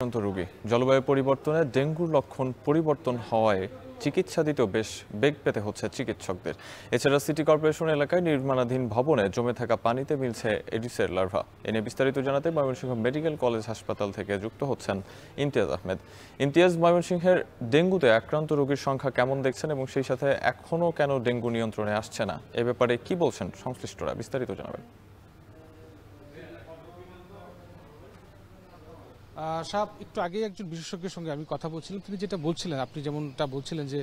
আক্রান্ত রোগী। জলবায়ু পরিবর্তনে ডেঙ্গুর লক্ষণ পরিবর্তন হওয়ায় চিকিৎসা দিতেও বেশ বেগ পেতে হচ্ছে চিকিৎসকদের। এছাড়া সিটি কর্পোরেশন এলাকায় নির্মাণাধীন ভবনে জমে থাকা পানিতে মিলছে এডিসের লার্ভা। এ নিয়ে বিস্তারিত জানাতে ময়মনসিংহ মেডিকেল কলেজ হাসপাতাল থেকে যুক্ত হচ্ছেন ইমতিয়াজ আহমেদ। ইমতিয়াজ, ময়মনসিংহের ডেঙ্গুতে আক্রান্ত রোগীর সংখ্যা কেমন দেখছেন এবং সেই সাথে এখনও কেন ডেঙ্গু নিয়ন্ত্রণে আসছে না, এ ব্যাপারে কি বলছেন সংশ্লিষ্টরা, বিস্তারিত জানাবেন। সাহেব, একটু আগে একজন বিশেষজ্ঞের সঙ্গে আমি কথা বলছিলাম। তিনি যেটা বলছিলেন, আপনি যেমনটা বলছিলেন যে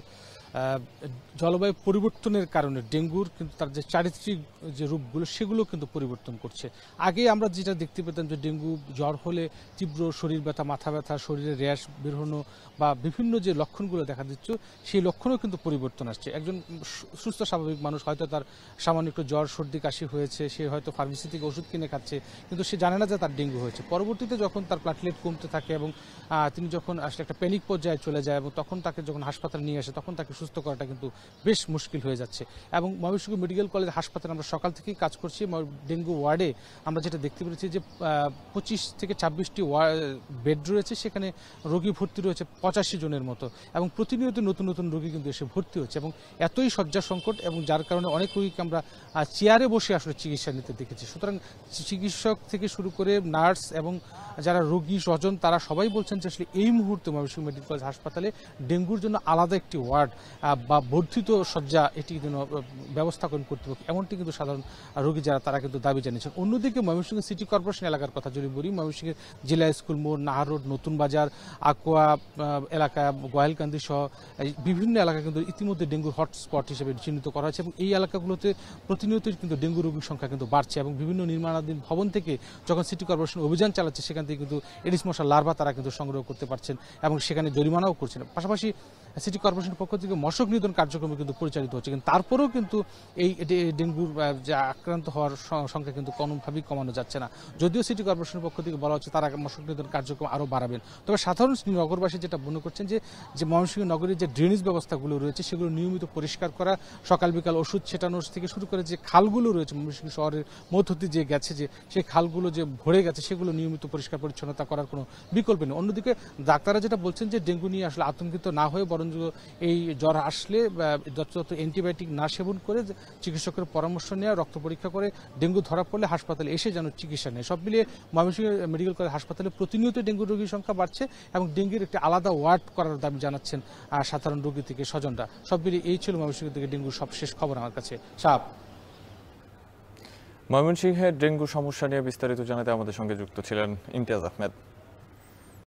জলবায়ু পরিবর্তনের কারণে ডেঙ্গুর কিন্তু তার যে চারিত্রিক যে রূপগুলো সেগুলো কিন্তু পরিবর্তন করছে। আগে আমরা যেটা দেখতে পেতাম যে ডেঙ্গু জ্বর হলে তীব্র শরীর ব্যথা, মাথা ব্যথা, শরীরে র্যাশ বের হনো বা বিভিন্ন যে লক্ষণগুলো দেখা দিচ্ছ সেই লক্ষণও কিন্তু পরিবর্তন আসছে। একজন সুস্থ স্বাভাবিক মানুষ হয়তো তার সামান্য একটু জ্বর সর্দি কাশি হয়েছে, সে হয়তো ফার্মেসি থেকে ওষুধ কিনে খাচ্ছে, কিন্তু সে জানে না যে তার ডেঙ্গু হয়েছে। পরবর্তীতে যখন তার প্লাটলেট কমতে থাকে এবং তিনি যখন আসলে একটা প্যানিক পর্যায়ে চলে যায় এবং তখন তাকে যখন হাসপাতালে নিয়ে আসে তখন তাকে সুস্থ করাটা কিন্তু বেশ মুশকিল হয়ে যাচ্ছে। এবং ময়মনসিংহ মেডিকেল কলেজ হাসপাতালে আমরা সকাল থেকেই কাজ করছি। ডেঙ্গু ওয়ার্ডে আমরা যেটা দেখতে পেরেছি যে 25 থেকে 26টি বেড রয়েছে, সেখানে রোগী ভর্তি রয়েছে 85 জনের মতো এবং প্রতিনিয়ত নতুন নতুন রোগী কিন্তু এসে ভর্তি হচ্ছে এবং এতই শয্যা সংকট এবং যার কারণে অনেক রোগীকে আমরা চেয়ারে বসে আসলে চিকিৎসা নিতে দেখেছি। সুতরাং চিকিৎসক থেকে শুরু করে নার্স এবং যারা রোগী স্বজন তারা সবাই বলছেন যে আসলে এই মুহূর্তে ময়মনসিংহ মেডিকেল কলেজ হাসপাতালে ডেঙ্গুর জন্য আলাদা একটি ওয়ার্ড বা বর্ধিত শয্যা এটি যেন ব্যবস্থাপন কর্তৃপক্ষ, এমনটি কিন্তু সাধারণ রোগী যারা তারা কিন্তু দাবি জানিয়েছেন। অন্যদিকে ময়মনসিংহ সিটি কর্পোরেশন এলাকার কথা যদি বলি, ময়মনসিংহের জেলা স্কুল মোড়, নাহার রোড, নতুন বাজার, আকোয়া এলাকা, গোয়ালকান্দি সহ বিভিন্ন এলাকা কিন্তু ইতিমধ্যে ডেঙ্গুর হটস্পট হিসেবে চিহ্নিত করা হয়েছে এবং এই এলাকাগুলোতে প্রতিনিয়ত কিন্তু ডেঙ্গু রোগীর সংখ্যা কিন্তু বাড়ছে এবং বিভিন্ন নির্মাণাধীন ভবন থেকে যখন সিটি কর্পোরেশন অভিযান চালাচ্ছে সেখান থেকে কিন্তু এডিস মশার লার্ভা তারা কিন্তু সংগ্রহ করতে পারছেন এবং সেখানে জরিমানাও করছেন। পাশাপাশি সিটি কর্পোরেশনের পক্ষ থেকে মশক নিধন কার্যক্রম কিন্তু পরিচালিত হচ্ছে, কিন্তু তারপরেও কিন্তু এই ডেঙ্গুর যে আক্রান্ত হওয়ার সংখ্যা কিন্তু কোনোভাবেই কমানো যাচ্ছে না। যদিও সিটি কর্পোরেশনের পক্ষ থেকে বলা হচ্ছে তারা মশক নিধন কার্যক্রম আরও বাড়াবেন। তবে সাধারণ নগরবাসী যেটা মনে করছেন যে ময়মনসিংহ নগরীর যে ড্রেনেজ ব্যবস্থাগুলো রয়েছে সেগুলো নিয়মিত পরিষ্কার করা, সকাল বিকাল ওষুধ ছেটানোর থেকে শুরু করে যে খালগুলো রয়েছে ময়মনসিংহ শহরের মধ্য দিয়ে যে গেছে, যে সেই খালগুলো যে ভরে গেছে সেগুলো নিয়মিত পরিষ্কার পরিচ্ছন্নতা করার কোনো বিকল্প নেই। অন্যদিকে ডাক্তাররা যেটা বলছেন যে ডেঙ্গু নিয়ে আসলে আতঙ্কিত না হয়ে বরং এই জ্বর আসলে যত অ্যান্টিবায়োটিক না সেবন করে চিকিৎসকের পরামর্শ নেওয়া, রক্ত পরীক্ষা করে ডেঙ্গু ধরা পড়লে হাসপাতালে এসে যেন চিকিৎসা নেয়। সব মিলিয়ে ময়মনসিংহ মেডিকেল কলেজ হাসপাতালে প্রতিনিয়ত ডেঙ্গু রোগীর সংখ্যা বাড়ছে এবং ডেঙ্গুর একটি আলাদা ওয়ার্ড করার দাবি জানাচ্ছেন সাধারণ রোগী থেকে স্বজনরা। সব মিলিয়ে এই ছিল ময়মনসিংহ থেকে ডেঙ্গুর সবশেষ খবর আমার কাছে। সাপ, ময়মনসিংহের ডেঙ্গু সমস্যা নিয়ে বিস্তারিত জানাতে আমাদের সঙ্গে যুক্ত ছিলেন ইমতিয়াজ আহমেদ।